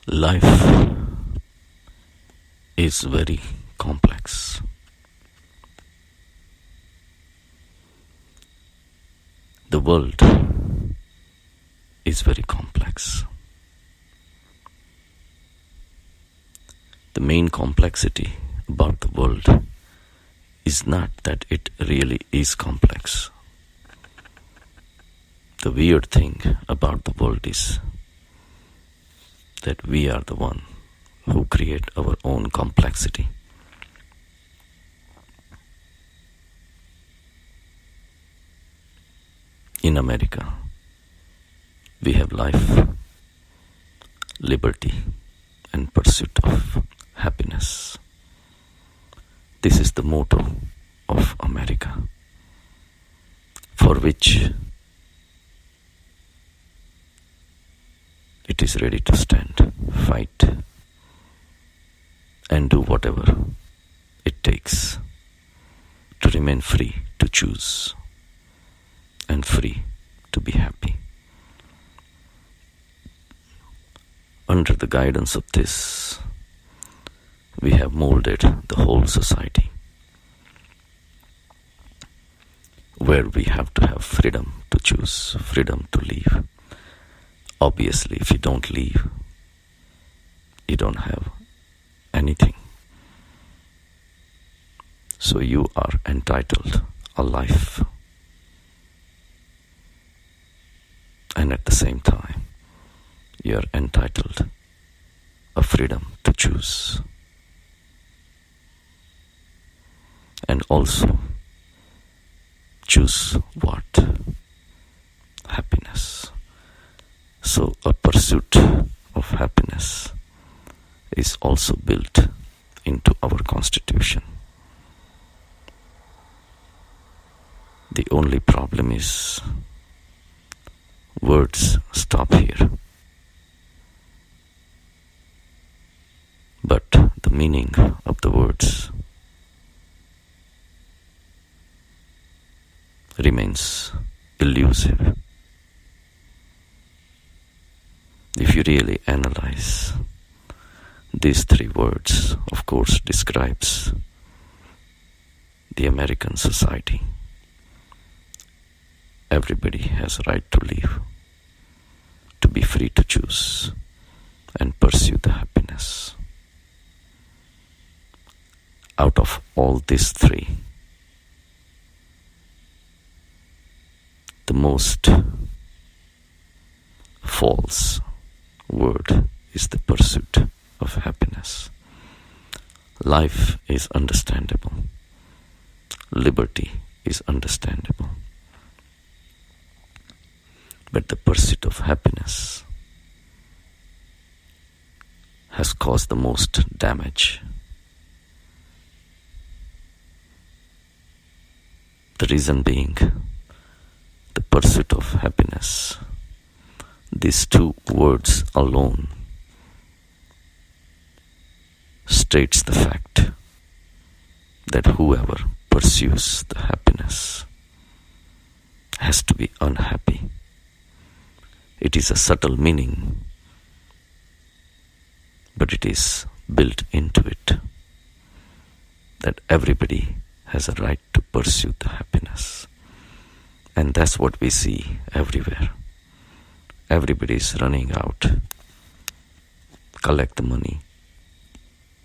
Life is very complex. The world is very complex. The main complexity about the world is not that it really is complex. The weird thing about the world is that we are the one who create our own complexity. In America, we have life, liberty, and pursuit of happiness. This is the motto of America, for which it is ready to stand, fight, and do whatever it takes to remain free to choose and free to be happy. Under the guidance of this, we have molded the whole society, where we have to have freedom to choose, freedom to live. Obviously, if you don't leave, you don't have anything. So you are entitled a life. And at the same time, you are entitled a freedom to choose. And also choose what? Happiness. So a pursuit of happiness is also built into our constitution. The only problem is words stop here. But the meaning of the words remains elusive. If you really analyze these three words, of course, describes the American society. Everybody has a right to live, to be free to choose and pursue the happiness. Out of all these three, the most false word is the pursuit of happiness. Life is understandable. Liberty is understandable. But the pursuit of happiness has caused the most damage. The reason being, the pursuit of happiness. These two words alone states the fact that whoever pursues the happiness has to be unhappy. It is a subtle meaning, but it is built into it that everybody has a right to pursue the happiness. And that's what we see everywhere. Everybody is running out, collect the money,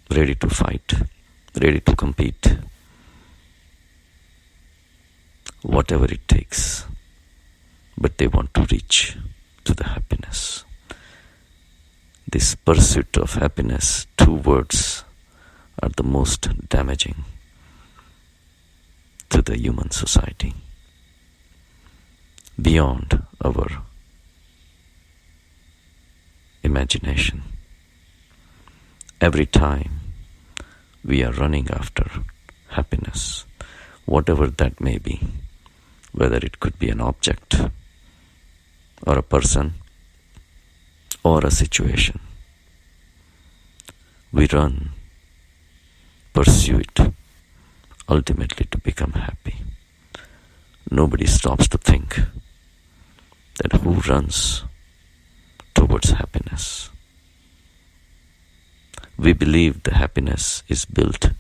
ready to fight, ready to compete, whatever it takes, but they want to reach to the happiness. This pursuit of happiness, two words are the most damaging to the human society, beyond our imagination. Every time we are running after happiness, whatever that may be, whether it could be an object or a person or a situation, we run, pursue it, ultimately to become happy. Nobody stops to think that who runs towards We believe the happiness is built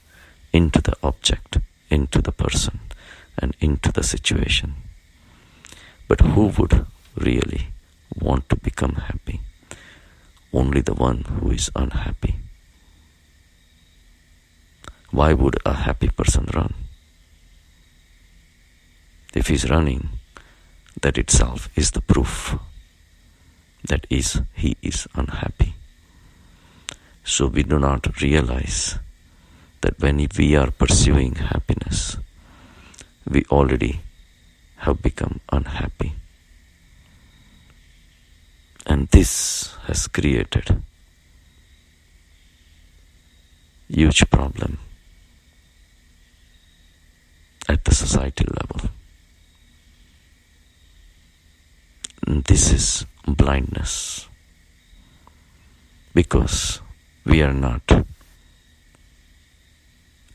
into the object, into the person, and into the situation. But who would really want to become happy? Only the one who is unhappy. Why would a happy person run? If he's running, that itself is the proof that he is unhappy. So we do not realize that when we are pursuing happiness, we already have become unhappy. And this has created huge problem at the societal level. And this is blindness, because we are not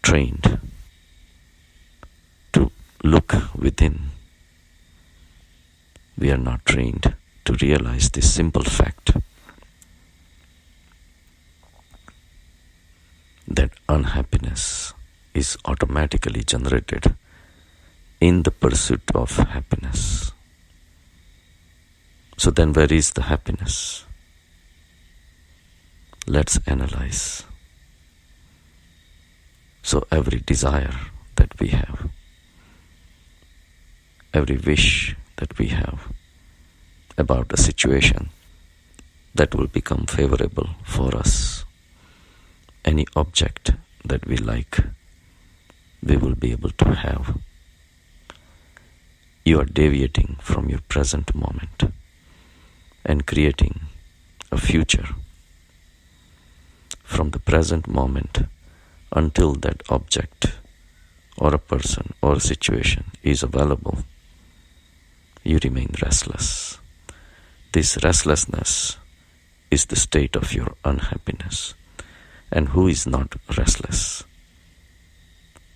trained to look within. We are not trained to realize this simple fact that unhappiness is automatically generated in the pursuit of happiness. So then where is the happiness? Let's analyze. So every desire that we have, every wish that we have about a situation that will become favorable for us, any object that we like, we will be able to have. You are deviating from your present moment and creating a future from the present moment until that object or a person or a situation is available. You remain restless. This restlessness is the state of your unhappiness. And who is not restless?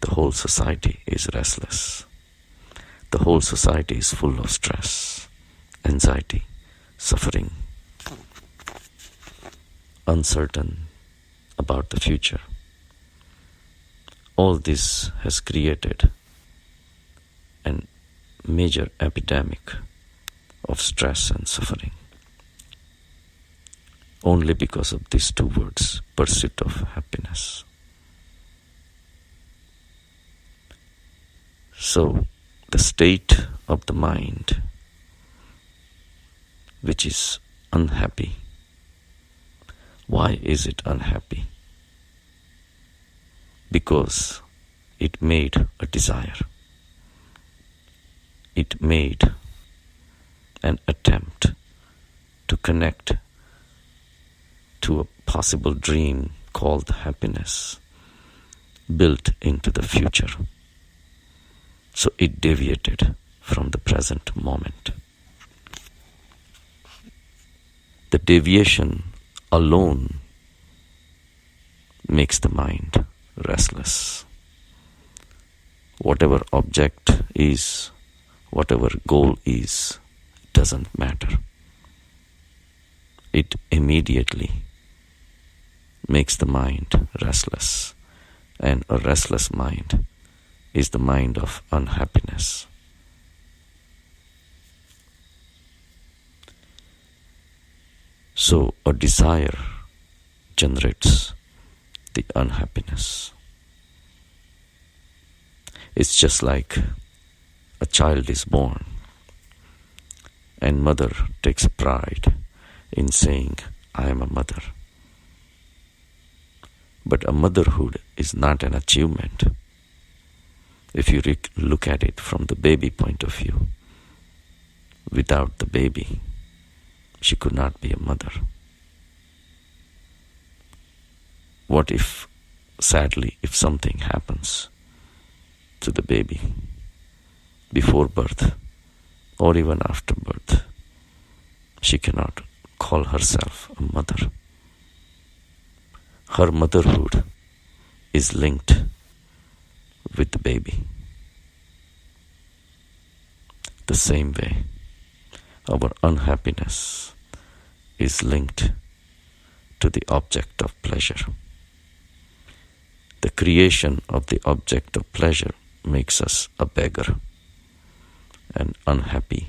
The whole society is restless. The whole society is full of stress, anxiety, suffering, uncertain about the future. All this has created a major epidemic of stress and suffering, only because of these two words, pursuit of happiness. So, the state of the mind which is unhappy, why is it unhappy? Because it made a desire. It made an attempt to connect to a possible dream called happiness built into the future. So it deviated from the present moment. The deviation alone makes the mind restless. Whatever object is, whatever goal is, doesn't matter. It immediately makes the mind restless, and a restless mind is the mind of unhappiness. So a desire generates the unhappiness. It's just like a child is born and mother takes pride in saying, I am a mother. But a motherhood is not an achievement. If you look at it from the baby point of view, without the baby, she could not be a mother. What if, sadly, if something happens to the baby before birth or even after birth, she cannot call herself a mother. Her motherhood is linked with the baby. The same way, our unhappiness is linked to the object of pleasure. The creation of the object of pleasure makes us a beggar, an unhappy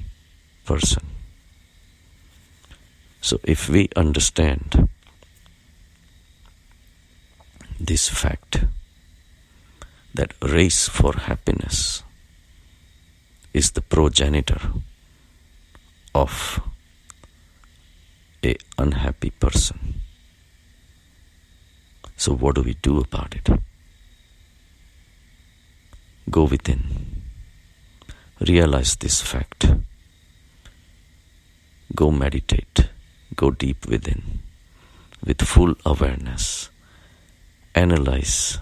person. So if we understand this fact, that race for happiness is the progenitor of an unhappy person. So what do we do about it? Go within. Realize this fact. Go meditate. Go deep within with full awareness. Analyze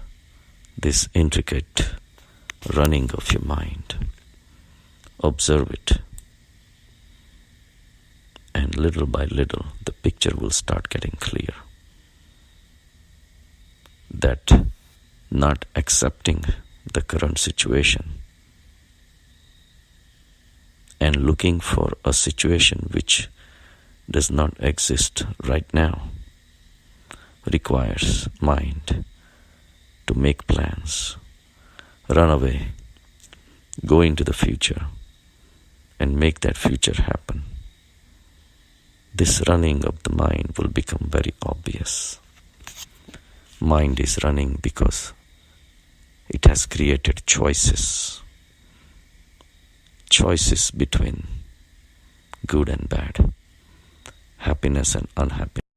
this intricate running of your mind. Observe it. And little by little, the picture will start getting clear. That not accepting the current situation and looking for a situation which does not exist right now requires mind to make plans, run away, go into the future, and make that future happen. This running of the mind will become very obvious. Mind is running because it has created choices between good and bad, happiness and unhappiness.